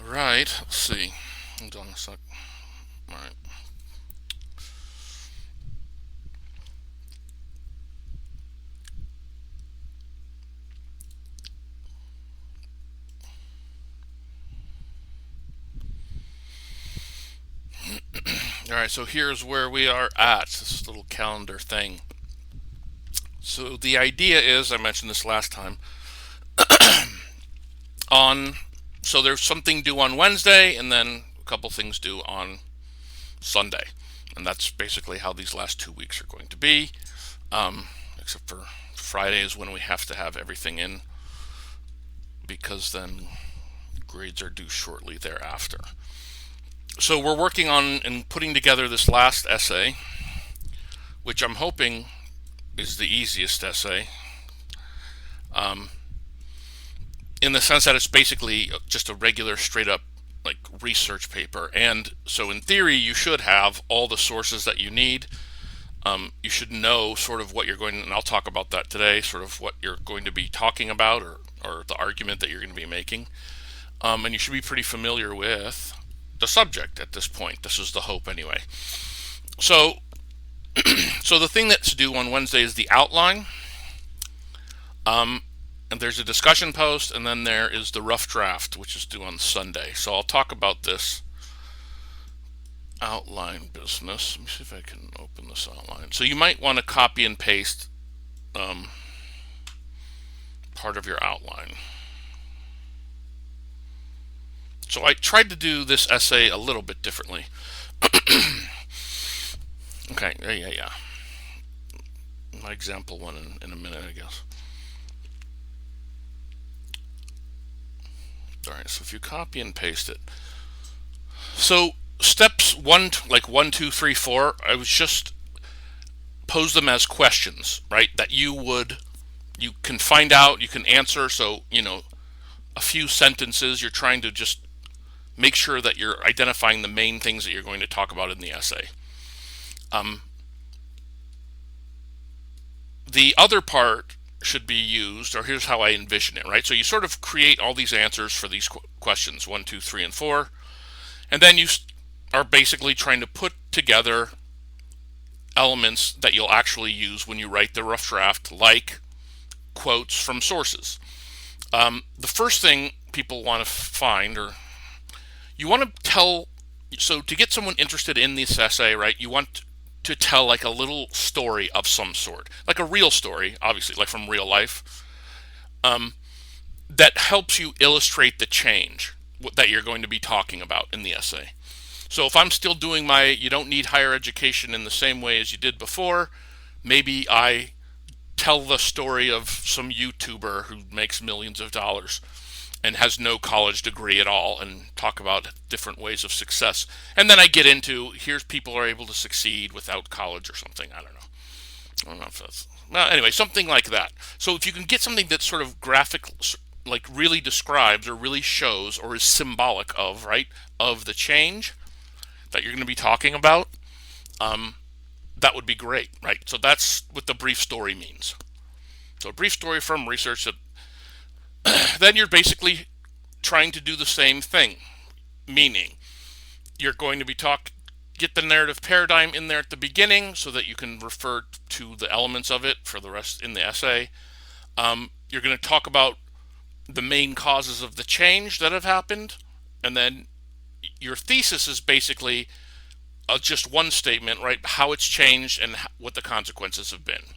Right. Let's see. Hold on a sec. All right. All right. So here's where we are at this little calendar thing. So the idea is, I mentioned this last time, on so there's something due on Wednesday and then a couple things due on Sunday. And that's basically how these last 2 weeks are going to be. Except for Friday is when we have to have everything in because then grades are due shortly thereafter. So we're working on and putting together this last essay, which I'm hoping is the easiest essay, um, in the sense that it's basically just a regular, straight up like research paper. And so in theory, you should have all the sources that you need. You should know sort of what you're going to, and I'll talk about that today, sort of what you're going to be talking about or the argument that you're going to be making. And you should be pretty familiar with the subject at this point. This is the hope anyway. So, so the thing that's due on Wednesday is the outline. And there's a discussion post, and then there is the rough draft, which is due on Sunday. So I'll talk about this outline business. Let me see if I can open this outline. So you might want to copy and paste part of your outline. So I tried to do this essay a little bit differently. Okay, yeah. My example one in a minute, I guess. All right, so if you copy and paste it. So steps one, like 1, 2, 3, 4, I was just pose them as questions, right? That you can find out, you can answer. So, a few sentences, you're trying to just make sure that you're identifying the main things that you're going to talk about in the essay. The other part should be used, or here's how I envision it, right? So you sort of create all these answers for these questions 1, 2, 3, and 4, and then you are basically trying to put together elements that you'll actually use when you write the rough draft, like quotes from sources. The first thing people want to find, or you want to tell, so to get someone interested in this essay, right, you want to tell like a little story of some sort, like a real story, obviously, like from real life, that helps you illustrate the change that you're going to be talking about in the essay. So if I'm still doing my you don't need higher education in the same way as you did before, maybe I tell the story of some YouTuber who makes millions of dollars and has no college degree at all and talk about different ways of success. And then I get into here's people are able to succeed without college or something. I don't know if that's well, anyway, something like that. So if you can get something that's sort of graphic, like really describes or really shows or is symbolic of, right, of the change that you're going to be talking about, that would be great, right? So that's what the brief story means. So a brief story from research that then you're basically trying to do the same thing, meaning you're going to be get the narrative paradigm in there at the beginning so that you can refer to the elements of it for the rest in the essay. You're going to talk about the main causes of the change that have happened, and then your thesis is basically just one statement, right? How it's changed and what the consequences have been.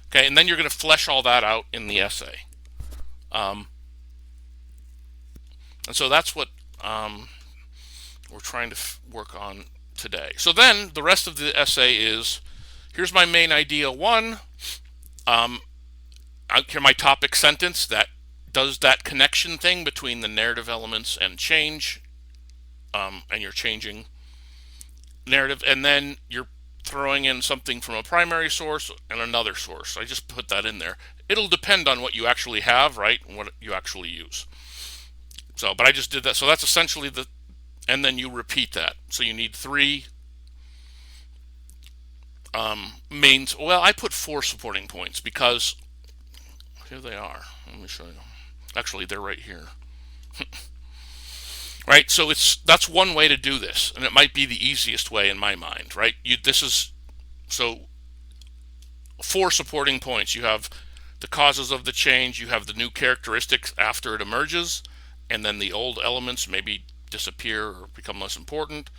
Okay, and then you're going to flesh all that out in the essay. Um, and so that's what we're trying to work on today. So then the rest of the essay is here's my main idea one. Here my topic sentence that does that connection thing between the narrative elements and change, and you're changing narrative, and then you're throwing in something from a primary source and another source. I just put that in there. It'll depend on what you actually have, right, and what you actually use. So, but I just did that. So that's essentially and then you repeat that. So you need three mains. Well, I put 4 supporting points because here they are. Let me show you. Actually, they're right here. right? So that's one way to do this, and it might be the easiest way in my mind, right? This is so 4 supporting points. You have the causes of the change, you have the new characteristics after it emerges, and then the old elements maybe disappear or become less important.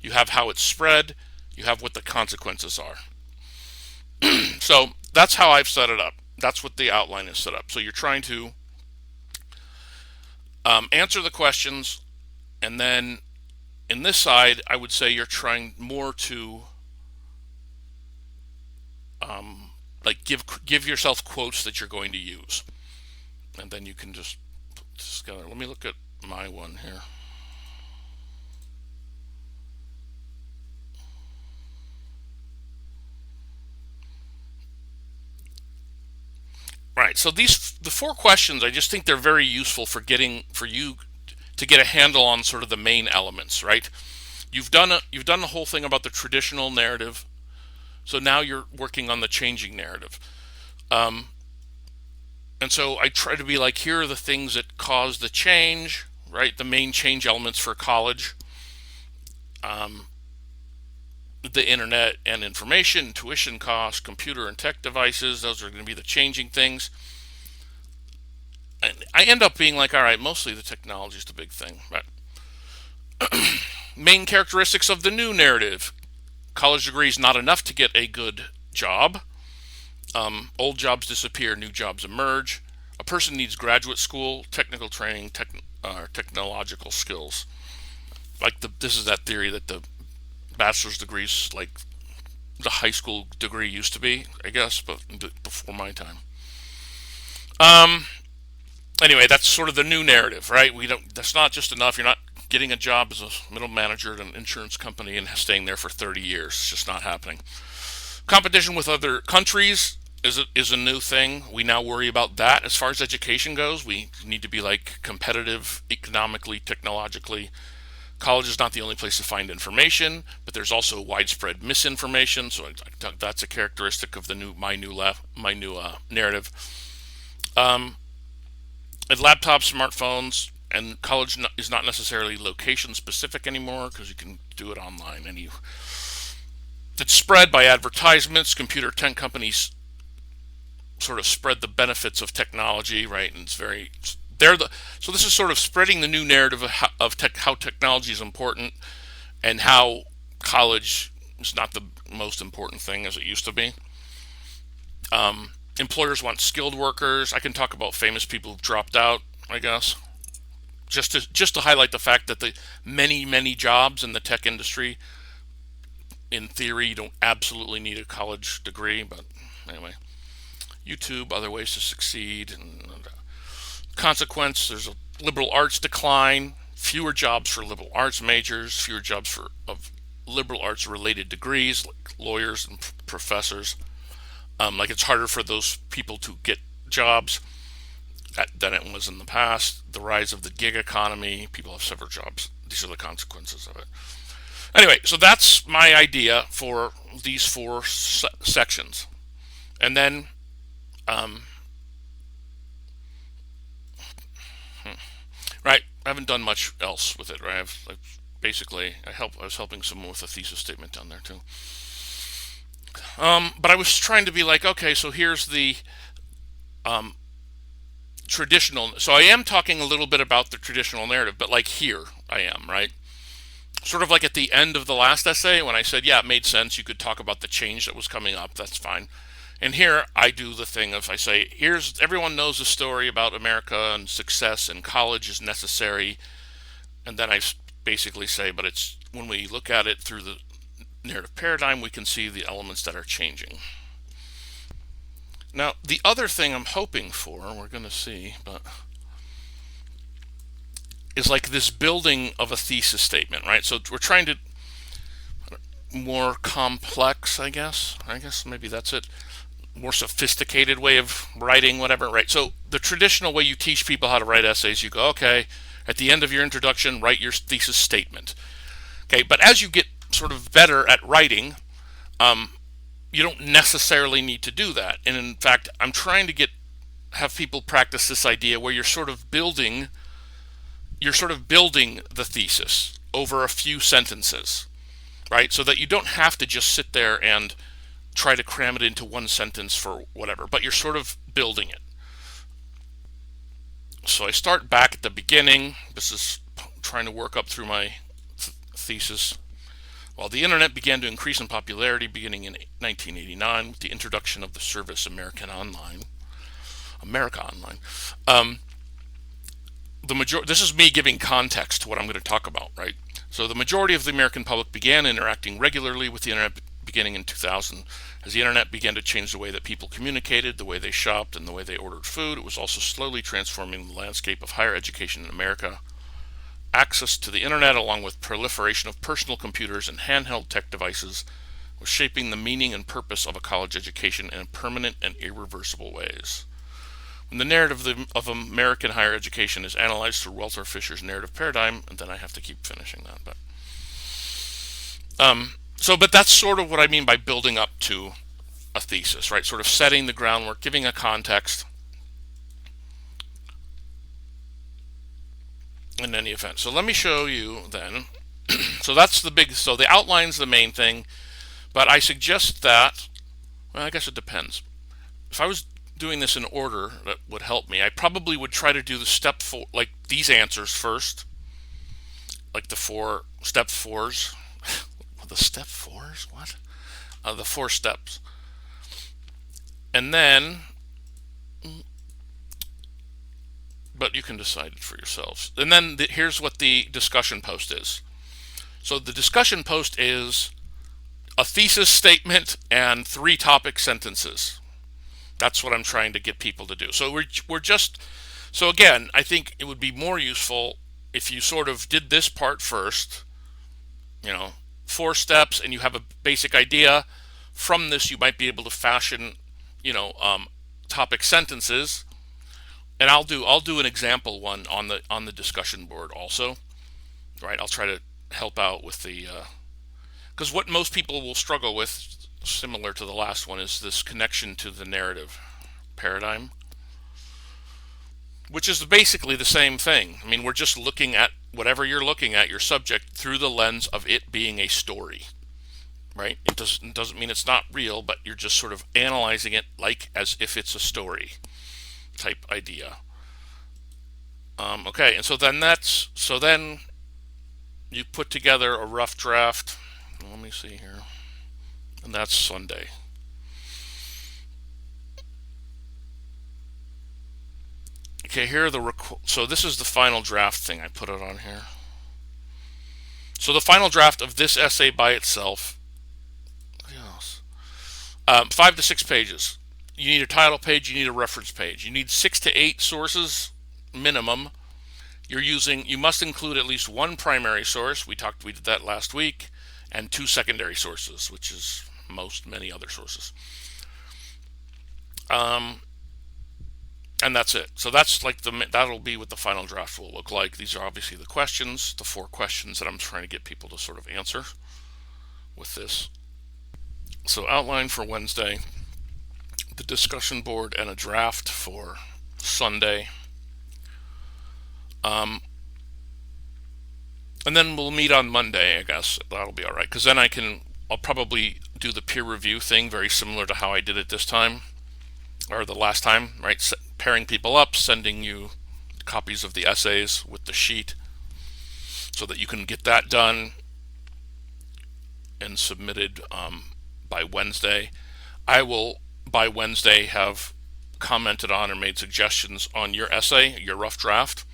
You have how it's spread, you have what the consequences are. So that's how I've set it up. That's what the outline is set up. So you're trying to answer the questions, and then in this side, I would say you're trying more to like give yourself quotes that you're going to use, and then you can just let me look at my one here. Right. So the 4 questions, I just think they're very useful for you to get a handle on sort of the main elements. Right. You've done the whole thing about the traditional narrative. So now you're working on the changing narrative. And so I try to be like, here are the things that cause the change, right? The main change elements for college, the internet and information, tuition costs, computer and tech devices. Those are going to be the changing things. And I end up being like, all right, mostly the technology is the big thing. But main characteristics of the new narrative: college degree is not enough to get a good job. Old jobs disappear, new jobs emerge. A person needs graduate school, technical training, technological skills. Like this is that theory that the bachelor's degree is like the high school degree used to be, I guess, but before my time. Anyway, that's sort of the new narrative, right? We don't. That's not just enough. You're not getting a job as a middle manager at an insurance company and staying there for 30 years. It's just not happening. Competition with other countries is a new thing. We now worry about that. As far as education goes, we need to be like competitive economically, technologically. College is not the only place to find information, but there's also widespread misinformation. So that's a characteristic of the my new narrative. And laptops, smartphones, and college is not necessarily location specific anymore because you can do it online. It's spread by advertisements. Computer tech companies sort of spread the benefits of technology, right? And so this is sort of spreading the new narrative of how technology is important and how college is not the most important thing as it used to be. Employers want skilled workers. I can talk about famous people who've dropped out, I guess, just to highlight the fact that the many jobs in the tech industry, in theory, you don't absolutely need a college degree. But anyway, YouTube, other ways to succeed, and consequence. There's a liberal arts decline. Fewer jobs for liberal arts majors. Fewer jobs of liberal arts related degrees, like lawyers and professors. Like it's harder for those people to get jobs than it was in the past. The rise of the gig economy. People have several jobs. These are the consequences of it. Anyway, so that's my idea for these 4 sections. And then right, I haven't done much else with it, right? I was helping someone with a thesis statement down there too. But I was trying to be like, okay, so here's the traditional. So I am talking a little bit about the traditional narrative, but like here I am, right? Sort of like at the end of the last essay when I said, yeah, it made sense. You could talk about the change that was coming up. That's fine. And here I do the thing of I say, everyone knows the story about America and success and college is necessary. And then I basically say, but it's when we look at it through the narrative paradigm, we can see the elements that are changing. Now, the other thing I'm hoping for, we're going to see, but is like this building of a thesis statement, right? So we're trying to more complex, I guess maybe that's it. More sophisticated way of writing, whatever, right? So the traditional way you teach people how to write essays, you go, okay, at the end of your introduction, write your thesis statement. Okay, but as you get sort of better at writing, you don't necessarily need to do that. And in fact, I'm trying to have people practice this idea where you're sort of building you're sort of building the thesis over a few sentences, right? So that you don't have to just sit there and try to cram it into one sentence for whatever, but you're sort of building it. So I start back at the beginning. This is trying to work up through my thesis. While the internet began to increase in popularity beginning in 1989 with the introduction of the service America Online, this is me giving context to what I'm going to talk about, right? So the majority of the American public began interacting regularly with the internet beginning in 2000. As the internet began to change the way that people communicated, the way they shopped, and the way they ordered food, it was also slowly transforming the landscape of higher education in America. Access to the internet, along with proliferation of personal computers and handheld tech devices, was shaping the meaning and purpose of a college education in permanent and irreversible ways. When the narrative of American higher education is analyzed through Walter Fisher's narrative paradigm, and then I have to keep finishing that, but that's sort of what I mean by building up to a thesis, right? Sort of setting the groundwork, giving a context in any event. So let me show you then. So the outline's the main thing, but I suggest that, well, I guess it depends. If I was doing this in order, that would help me. I probably would try to do the step 4, like these answers first, like the 4 step 4s. The step 4s? What? The 4 steps. And then, but you can decide it for yourselves. And then here's what the discussion post is. So the discussion post is a thesis statement and 3 topic sentences. That's what I'm trying to get people to do. So so again, I think it would be more useful if you sort of did this part first, 4 steps, and you have a basic idea. From this, you might be able to fashion, topic sentences. And I'll do an example one on the discussion board also, right? I'll try to help out with because what most people will struggle with, similar to the last one, is this connection to the narrative paradigm, which is basically the same thing. I mean, we're just looking at whatever you're looking at, your subject, through the lens of it being a story, right? It doesn't mean it's not real, but you're just sort of analyzing it like as if it's a story type idea. Okay, and so then you put together a rough draft. Let me see here. And that's Sunday. Okay, here are so this is the final draft thing. I put it on here. So the final draft of this essay by itself, 5 to 6 pages. You need a title page, you need a reference page. You need 6 to 8 sources minimum. You must include at least 1 primary source. We did that last week, and 2 secondary sources, which is many other sources. And that's it. So that's like that'll be what the final draft will look like. These are obviously the questions, the 4 questions that I'm trying to get people to sort of answer with this. So outline for Wednesday, the discussion board, and a draft for Sunday. And then we'll meet on Monday, I guess. That'll be all right, because then I'll probably do the peer review thing very similar to how I did it this time, or the last time, right? Pairing people up, sending you copies of the essays with the sheet so that you can get that done and submitted by Wednesday. I will, by Wednesday, have commented on or made suggestions on your essay, your rough draft.